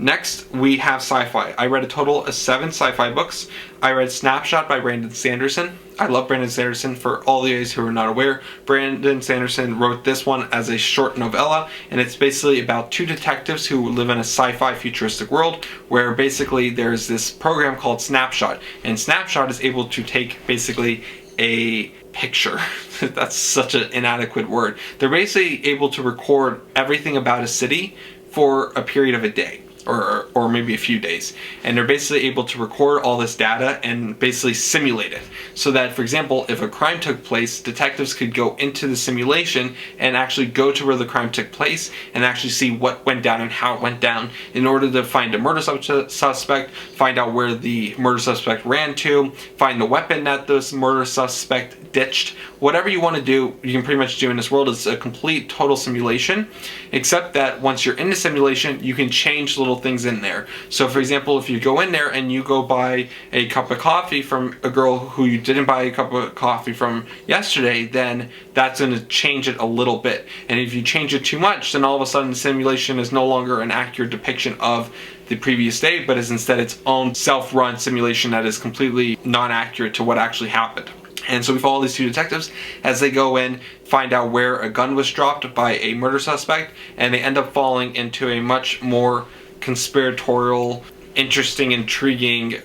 Next, we have sci-fi. I read a total of 7 sci-fi books. I read Snapshot by Brandon Sanderson. I love Brandon Sanderson. For all of you guys who are not aware, Brandon Sanderson wrote this one as a short novella, and it's basically about 2 detectives who live in a sci-fi futuristic world where basically there's this program called Snapshot, and Snapshot is able to take basically a picture. That's such an inadequate word. They're basically able to record everything about a city for a period of a day. Or maybe a few days, and they're basically able to record all this data and basically simulate it, so that, for example, if a crime took place, detectives could go into the simulation and actually go to where the crime took place and actually see what went down and how it went down in order to find a murder suspect, find out where the murder suspect ran to, find the weapon that this murder suspect ditched. Whatever you want to do, you can pretty much do in this world. It's a complete total simulation, except that once you're in the simulation, you can change little things in there. So for example, if you go in there and you go buy a cup of coffee from a girl who you didn't buy a cup of coffee from yesterday, then that's going to change it a little bit. And if you change it too much, then all of a sudden the simulation is no longer an accurate depiction of the previous day, but is instead its own self-run simulation that is completely non-accurate to what actually happened. And so we follow these 2 detectives as they go in, find out where a gun was dropped by a murder suspect, and they end up falling into a much more conspiratorial, interesting, intriguing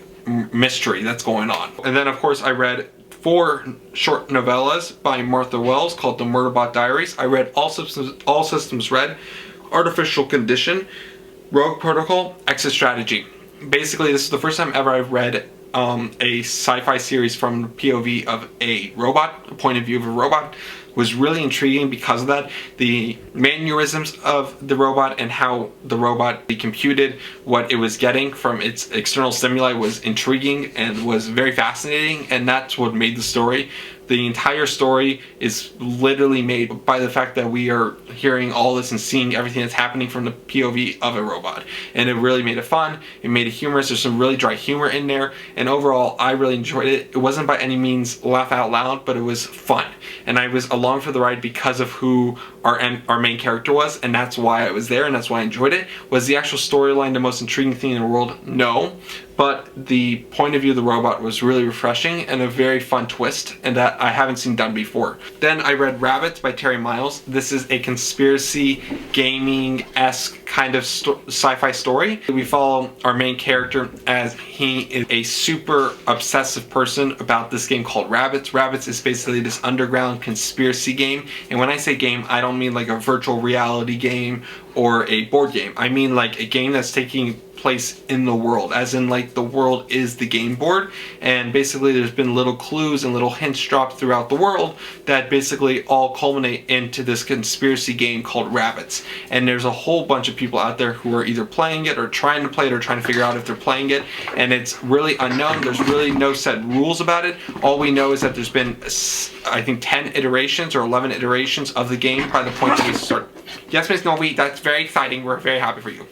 mystery that's going on. And then of course I read 4 short novellas by Martha Wells called the Murderbot Diaries. I read All Systems Red, Artificial Condition, Rogue Protocol, Exit Strategy. Basically, this is the first time ever I've read a sci-fi series from the POV of a robot, a point of view of a robot. Was really intriguing because of that. The mannerisms of the robot and how the robot computed what it was getting from its external stimuli was intriguing and was very fascinating, and that's what made the story. The entire story is literally made by the fact that we are hearing all this and seeing everything that's happening from the POV of a robot. And it really made it fun, it made it humorous, there's some really dry humor in there, and overall I really enjoyed it. It wasn't by any means laugh out loud, but it was fun. And I was along for the ride because of who our main character was, and that's why I was there and that's why I enjoyed it. Was the actual storyline the most intriguing thing in the world? No. But the point of view of the robot was really refreshing and a very fun twist, and that I haven't seen done before. Then I read Rabbits by Terry Miles. This is a conspiracy gaming-esque kind of sci-fi story. We follow our main character as he is a super obsessive person about this game called Rabbits. Rabbits is basically this underground conspiracy game, and when I say game, I don't mean like a virtual reality game or a board game. I mean like a game that's taking place in the world, as in like the world is the game board, and basically there's been little clues and little hints dropped throughout the world that basically all culminate into this conspiracy game called Rabbits. And there's a whole bunch of people out there who are either playing it or trying to play it or trying to figure out if they're playing it, and it's really unknown. There's really no set rules about it. All we know is that there's been I think 10 iterations or 11 iterations of the game by the point that we start. Yes, Miss Novi, that's very exciting. We're very happy for you.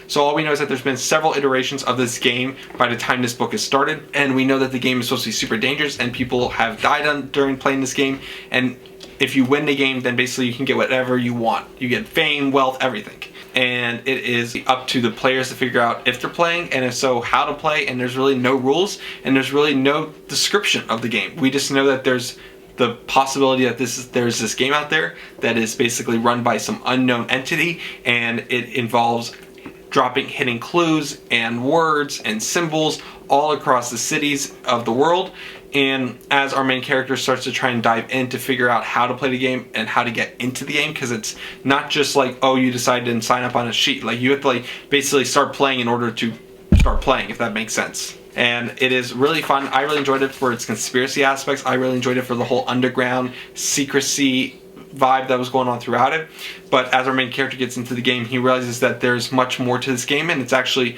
So all we know is that there's been several iterations of this game by the time this book is started, and we know that the game is supposed to be super dangerous and people have died during playing this game, and if you win the game, then basically you can get whatever you want. You get fame, wealth, everything. And it is up to the players to figure out if they're playing, and if so, how to play, and there's really no rules, and there's really no description of the game. We just know that there's the possibility that there's this game out there that is basically run by some unknown entity, and it involves dropping hidden clues and words and symbols all across the cities of the world. And as our main character starts to try and dive in to figure out how to play the game and how to get into the game, because it's not just like, oh, you decided to sign up on a sheet. Like, you have to like basically start playing in order to start playing, if that makes sense. And it is really fun. I really enjoyed it for its conspiracy aspects. I really enjoyed it for the whole underground secrecy vibe that was going on throughout it. But as our main character gets into the game, he realizes that there's much more to this game, and it's actually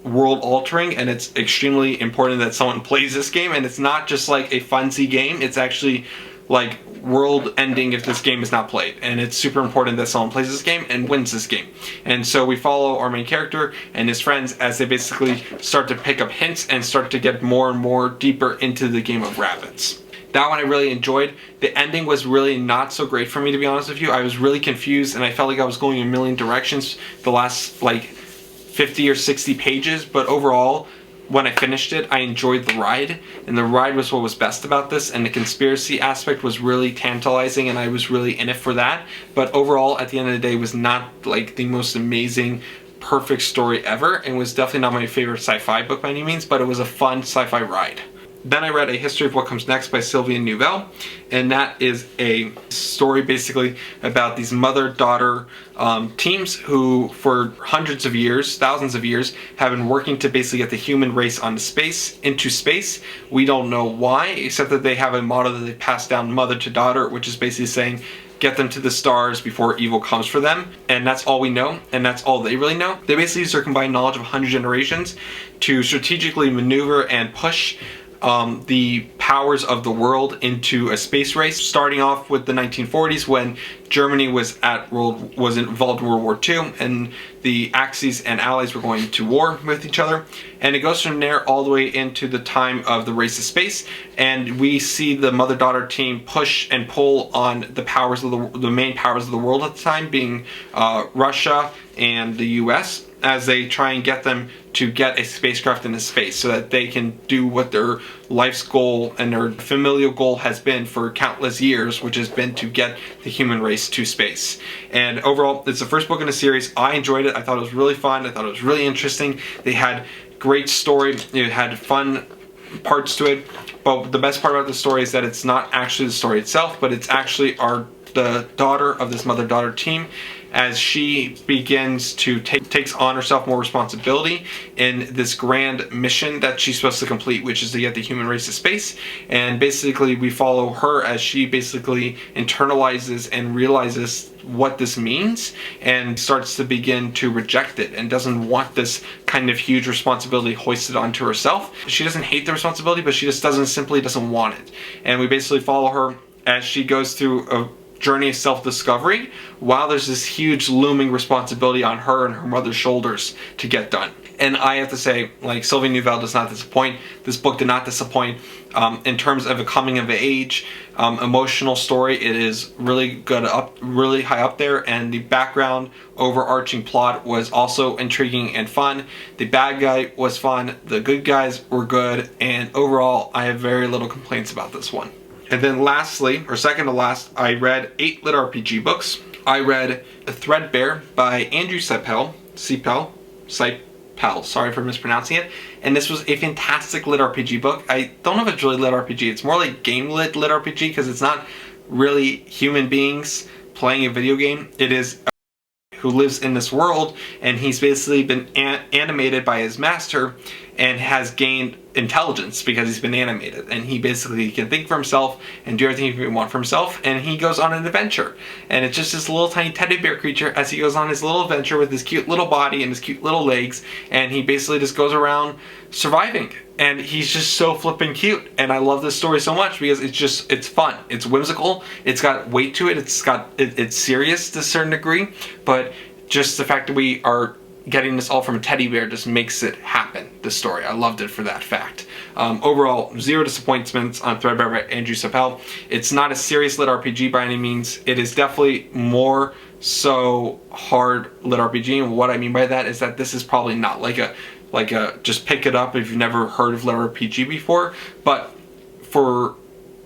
world altering, and it's extremely important that someone plays this game. And it's not just like a funsy game, it's actually like world ending if this game is not played, and it's super important that someone plays this game and wins this game. And so we follow our main character and his friends as they basically start to pick up hints and start to get more and more deeper into the game of rabbits. That one I really enjoyed. The ending was really not so great for me, to be honest with you. I was really confused and I felt like I was going a million directions the last like 50 or 60 pages, but overall, when I finished it, I enjoyed the ride, and the ride was what was best about this, and the conspiracy aspect was really tantalizing, and I was really in it for that. But overall, at the end of the day, it was not like the most amazing, perfect story ever, and was definitely not my favorite sci-fi book by any means, but it was a fun sci-fi ride. Then I read A History of What Comes Next by Sylvain Neuvel, and that is a story basically about these mother-daughter teams who for hundreds of years, thousands of years, have been working to basically get the human race into space. We don't know why, except that they have a motto that they pass down mother to daughter, which is basically saying, get them to the stars before evil comes for them. And that's all we know, and that's all they really know. They basically use their combined knowledge of 100 generations to strategically maneuver and push the powers of the world into a space race, starting off with the 1940s when Germany was involved in World War II, and the Axis and Allies were going to war with each other. And it goes from there all the way into the time of the race to space, and we see the mother-daughter team push and pull on the powers of the main powers of the world at the time, being Russia and the US, as they try and get them to get a spacecraft into space so that they can do what their life's goal and their familial goal has been for countless years, which has been to get the human race to space. And overall, it's the first book in a series. I enjoyed it. I thought it was really fun. I thought it was really interesting. They had great story. It had fun parts to it. But the best part about the story is that it's not actually the story itself, but it's actually the daughter of this mother-daughter team, as she begins to takes on herself more responsibility in this grand mission that she's supposed to complete, which is to get the human race to space. And basically we follow her as she basically internalizes and realizes what this means and starts to begin to reject it and doesn't want this kind of huge responsibility hoisted onto herself. She doesn't hate the responsibility, but she just simply doesn't want it. And we basically follow her as she goes through a journey of self-discovery while there's this huge looming responsibility on her and her mother's shoulders to get done. And I have to say, like, Sylvain Neuvel does not disappoint. This book did not disappoint in terms of a coming of age, emotional story. It is really good, really high up there, and the background overarching plot was also intriguing and fun. The bad guy was fun, the good guys were good, and overall I have very little complaints about this one. And then lastly, or second to last, I read 8 lit RPG books. I read Threadbare by Andrew Seiple, sorry for mispronouncing it. And this was a fantastic lit RPG book. I don't know if it's really lit RPG. It's more like game lit RPG because it's not really human beings playing a video game. It is who lives in this world, and he's basically been animated by his master and has gained intelligence because he's been animated, and he basically can think for himself and do everything he wants for himself, and he goes on an adventure. And it's just this little tiny teddy bear creature as he goes on his little adventure with his cute little body and his cute little legs, and he basically just goes around surviving. And he's just so flippin' cute, and I love this story so much because it's fun, it's whimsical, it's got weight to it, it's serious to a certain degree, but just the fact that we are getting this all from a teddy bear just makes it happen, this story. I loved it for that fact. Overall, 0 disappointments on Threadbare by Andrew Seiple. It's not a serious lit RPG by any means. It is definitely more so hard lit RPG, and what I mean by that is that this is probably not like a just pick it up if you've never heard of lit RPG before, but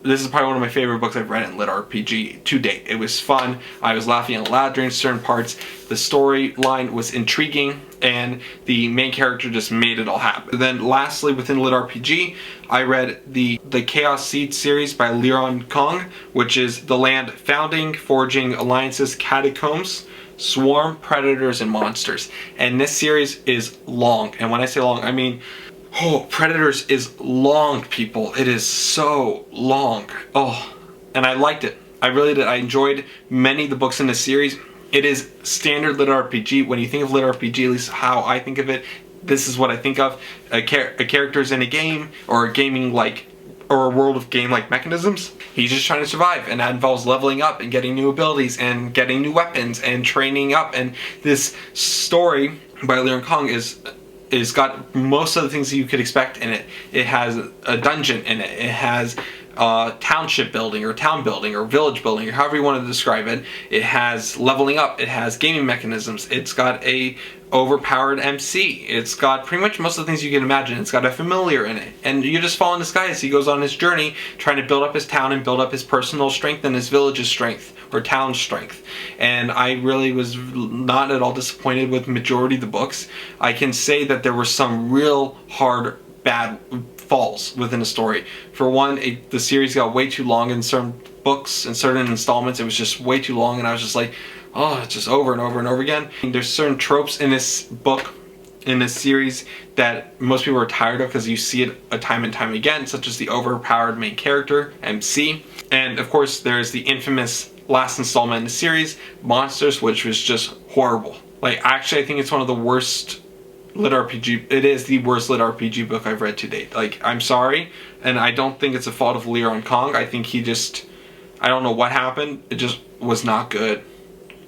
this is probably one of my favorite books I've read in lit RPG to date. It was fun. I was laughing out loud during certain parts. The storyline was intriguing, and the main character just made it all happen. Then lastly, within lit RPG, I read the Chaos Seed series by Aleron Kong, which is The Land Founding, Forging Alliances, Catacombs, Swarm, Predators, and Monsters. And this series is long, and when I say long, I mean, oh, Predators is long, people. It is so long. Oh, and I liked it. I really did. I enjoyed many of the books in this series. It is standard lit RPG. When you think of lit RPG, at least how I think of it, this is what I think of. A character's in a game, or a gaming like or a world of game-like mechanisms. He's just trying to survive, and that involves leveling up and getting new abilities and getting new weapons and training up. And this story by Aleron Kong is got most of the things that you could expect in it. It has a dungeon in it. It has township building or town building or village building or however you want to describe it. It has leveling up. It has gaming mechanisms. It's got a overpowered MC. It's got pretty much most of the things you can imagine. It's got a familiar in it. And you just follow this guy as he goes on his journey trying to build up his town and build up his personal strength and his village's strength or town strength. And I really was not at all disappointed with the majority of the books. I can say that there were some real hard, bad falls within the story. For one, the series got way too long in certain books and certain installments. It was just way too long, and I was just like, oh, it's just over and over and over again. And there's certain tropes in this book, in this series, that most people are tired of because you see it a time and time again, such as the overpowered main character, MC. And of course, there's the infamous last installment in the series, Monsters, which was just horrible. Like, actually, I think it's one of the worst lit RPG. It is the worst lit RPG book I've read to date. Like, I'm sorry, and I don't think it's a fault of Aleron Kong. I think he just, I don't know what happened. It just was not good.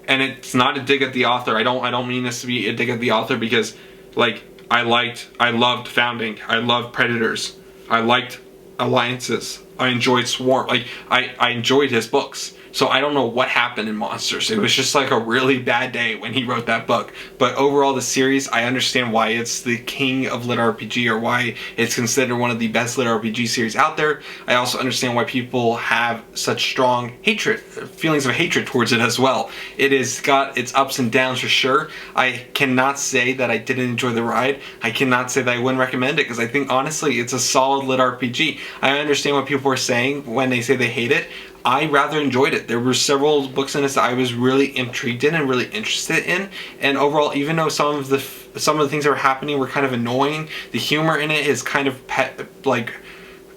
And it's not a dig at the author. I don't mean this to be a dig at the author, because like I loved Founding. I loved Predators. I liked Alliances. I enjoyed Swarm. Like I enjoyed his books. So I don't know what happened in Monsters. It was just like a really bad day when he wrote that book. But overall, the series, I understand why it's the king of lit RPG, or why it's considered one of the best lit RPG series out there. I also understand why people have such strong hatred, feelings of hatred towards it as well. It has got its ups and downs for sure. I cannot say that I didn't enjoy the ride. I cannot say that I wouldn't recommend it, because I think honestly it's a solid lit RPG. I understand what people are saying when they say they hate it. I rather enjoyed it. There were several books in this that I was really intrigued in and really interested in, and overall, even though some of the things that were happening were kind of annoying, the humor in it is kind of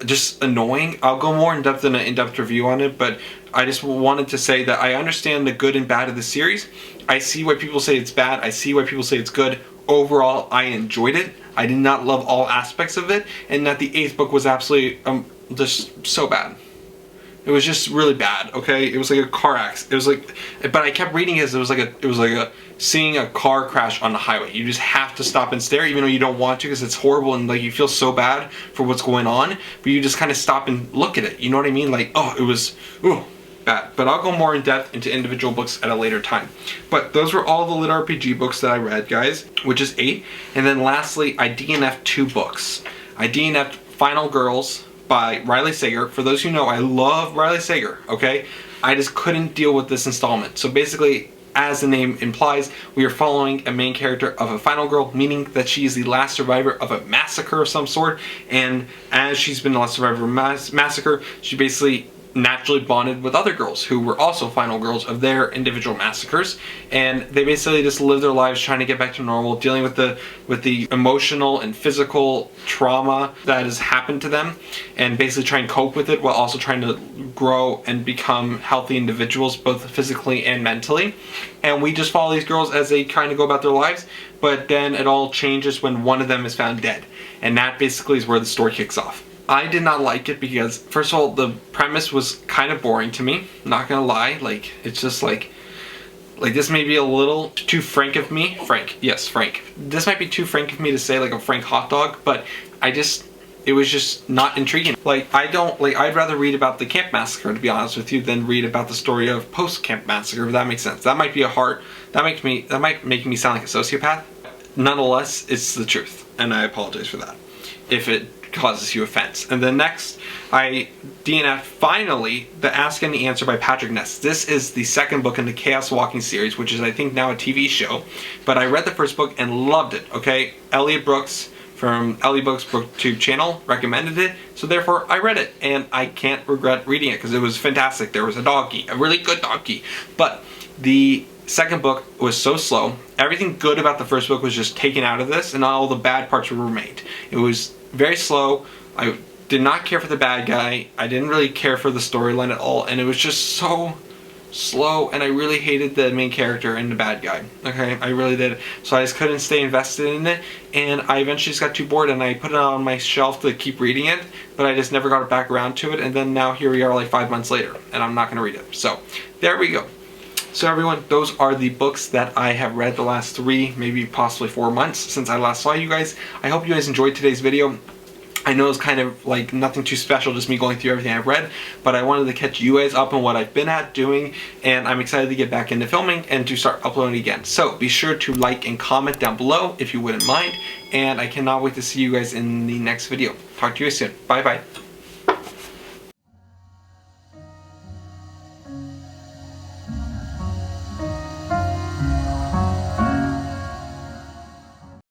just annoying. I'll go more in depth in an in-depth review on it, but I just wanted to say that I understand the good and bad of the series. I see why people say it's bad. I see why people say it's good. Overall, I enjoyed it. I did not love all aspects of it, and that the 8th book was absolutely just so bad. It was just really bad, okay? It was like a car accident. It was like, but I kept reading it as it was like seeing a car crash on the highway. You just have to stop and stare, even though you don't want to, because it's horrible and like you feel so bad for what's going on, but you just kind of stop and look at it. You know what I mean? Like, oh, it was, ooh, bad. But I'll go more in depth into individual books at a later time. But those were all the lit RPG books that I read, guys, which is 8. And then lastly, I DNF'd 2 books. I DNF'd Final Girls by Riley Sager. For those who know, I love Riley Sager, okay? I just couldn't deal with this installment. So basically, as the name implies, we are following a main character of a final girl, meaning that she is the last survivor of a massacre of some sort, and as she's been the last survivor of a massacre, she basically naturally bonded with other girls who were also final girls of their individual massacres, and they basically just live their lives trying to get back to normal, dealing with the emotional and physical trauma that has happened to them, and basically try and cope with it while also trying to grow and become healthy individuals, both physically and mentally. And we just follow these girls as they kind of go about their lives, but then it all changes when one of them is found dead, and that basically is where the story kicks off. I did not like it because, first of all, the premise was kind of boring to me, not gonna lie. Like, it's just like this may be a little too frank of me. Frank, yes, frank. This might be too frank of me to say, like a frank hot dog, but it was just not intriguing. Like, I'd rather read about the camp massacre, to be honest with you, than read about the story of post-camp massacre, if that makes sense. That might might make me sound like a sociopath. Nonetheless, it's the truth, and I apologize for that if it causes you offense. And then next, I DNF finally The Ask and the Answer by Patrick Ness. This is the second book in the Chaos Walking series, which is I think now a TV show, but I read the first book and loved it, okay? Elliot Brooks from Ellie Books Booktube channel recommended it, so therefore I read it, and I can't regret reading it because it was fantastic. There was a donkey, a really good donkey, but the second book was so slow. Everything good about the first book was just taken out of this, and all the bad parts were remained. It was very slow. I did not care for the bad guy. I didn't really care for the storyline at all, and it was just so slow, and I really hated the main character and the bad guy. Okay, I really did. So I just couldn't stay invested in it, and I eventually just got too bored, and I put it on my shelf to keep reading it, but I just never got back around to it, and then now here we are like 5 months later, and I'm not going to read it. So there we go. So everyone, those are the books that I have read the last 3, maybe possibly 4 months since I last saw you guys. I hope you guys enjoyed today's video. I know it's kind of like nothing too special, just me going through everything I've read, but I wanted to catch you guys up on what I've been doing, and I'm excited to get back into filming and to start uploading again. So be sure to like and comment down below if you wouldn't mind, and I cannot wait to see you guys in the next video. Talk to you guys soon. Bye bye.